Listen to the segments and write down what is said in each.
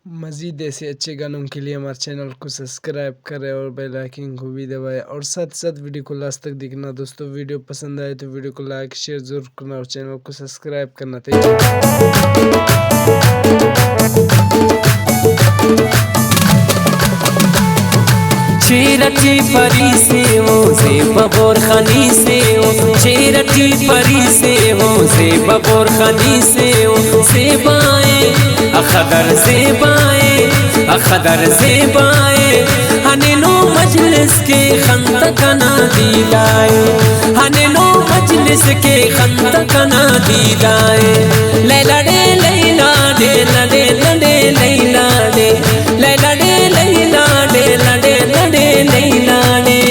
मज़ीद ऐसे अच्छे गानों के लिए हमारे चैनल को सब्सक्राइब करें और बेल आइकन को भी दबाएं और साथ साथ वीडियो को लास्ट तक देखना। दोस्तों वीडियो पसंद आए तो वीडियो को लाइक शेयर ज़रूर करना और चैनल को सब्सक्राइब करना। चेरटी परी से हो ज़ेब बोरखनी से हो, चेरटी परी से हो ज़ेब बोरखनी से हो। ज़ेबाए अखदर ज़ेबाए अखदर ज़ेबाए हनेनो मजलिस के खंत कना दीदाए, हनेनो मजलिस के खंत कना दीदाए। लैला डे लैला डे लडे लडे Laila day Laila day Laila day लडे लडे लैला डे।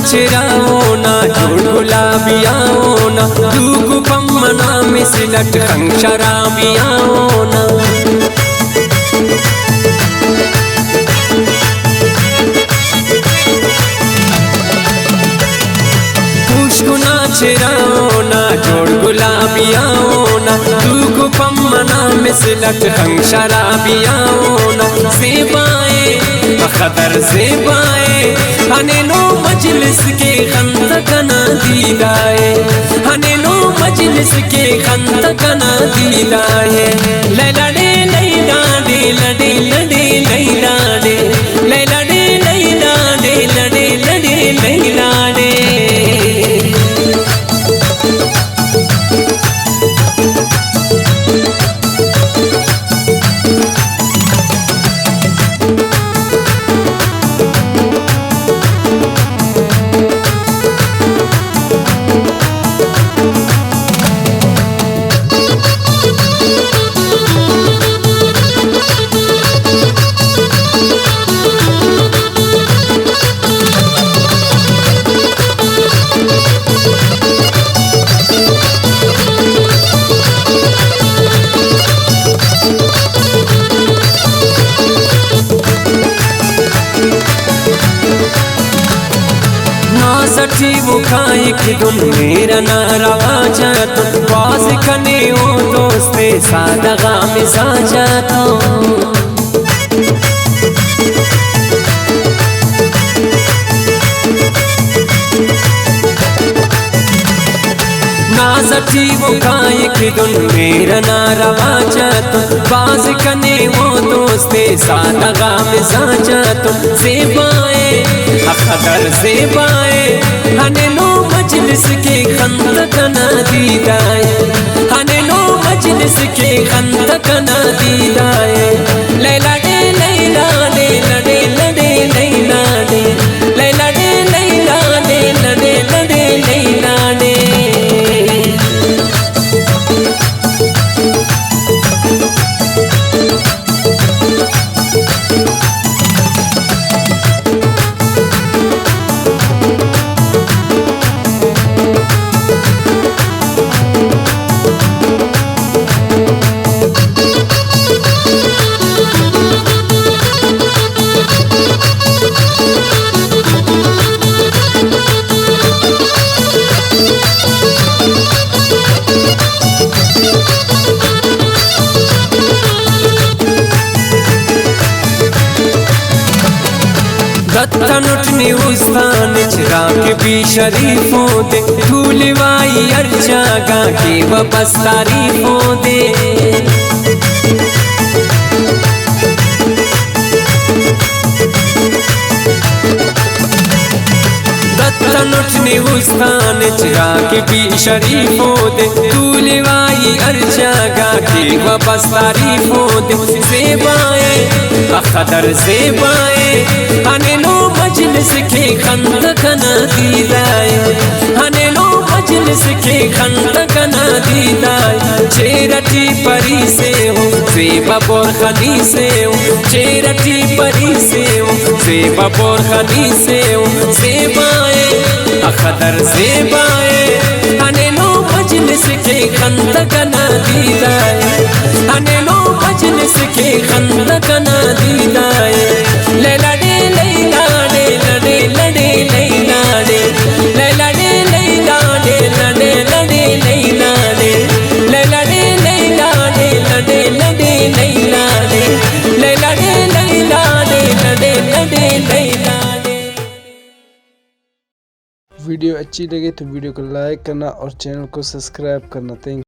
चिराओ ना जोड़ गुलाबियाओ ना दूगु पम्मना मिसलट खंग शराबियाओ ना। खुशगुना चिराओ ना जोड़ गुलाबियाओ ना दूगु पम्मना मिसलट खंग शराबियाओ ना। ज़ेबाए अखदर ज़ेबाए हनेनो मजलिस के खंत कना दीदाए, हनेनो मजलिस के खंत कना दीदाए। लैला डे लैला डे लडे लडे Laila day Laila day Laila day लडे लडे लैला डे। सच्ची बुखाई की दुन मेरा नारा जातो बाज कने हो दोस्ते सादगा मिसा जातो। नाज़ठी बुखाई की दुन मेरा नारा जातो बाज कने हो दोस्ते सादगा मिसा जातो। ज़ेबाए अखदर ज़ेबाए हनेनो मजलिस के खंत कना दीदाए, हनेनो मजलिस के खंत कना दीदाए। लैला डे लैला डे लडे लडे Laila day Laila day Laila day लडे लडे लैला डे। दत्तनुटनी उस्तान चिराग भी शरीफों दे धूलवाई अर्चा गा के वापस तारीफों दे। दत्तनुटनी उस्तान चिराग भी शरीफों दे धूलवाई अर्चा गा के वापस तारीफों दे। ज़ेबाए अखदर ज़ेबाए हनेलो मजलिस के खंद कना दीदाए हनेलो मजलिस के खंद कना दीदाए चेरटी परी से हो ज़ेबा बोरखनी से हो चेरटी परी से हो ज़ेबा बोरखनी से हो ज़ेबाए अखदर ज़ेबाए हनेलो मजलिस के खंद कना दीदाए हनेलो मजलिस के खंद कना दीदाए लैला डे लैला डे लडे लडे Laila day Laila day Laila day लडे लडे Laila day Laila day Laila day लडे लडे Laila day Laila day Laila day लडे लडे लैला डे। वीडियो अच्छी लगे तो वीडियो को लाइक करना और चैनल को सब्सक्राइब करना। थैंक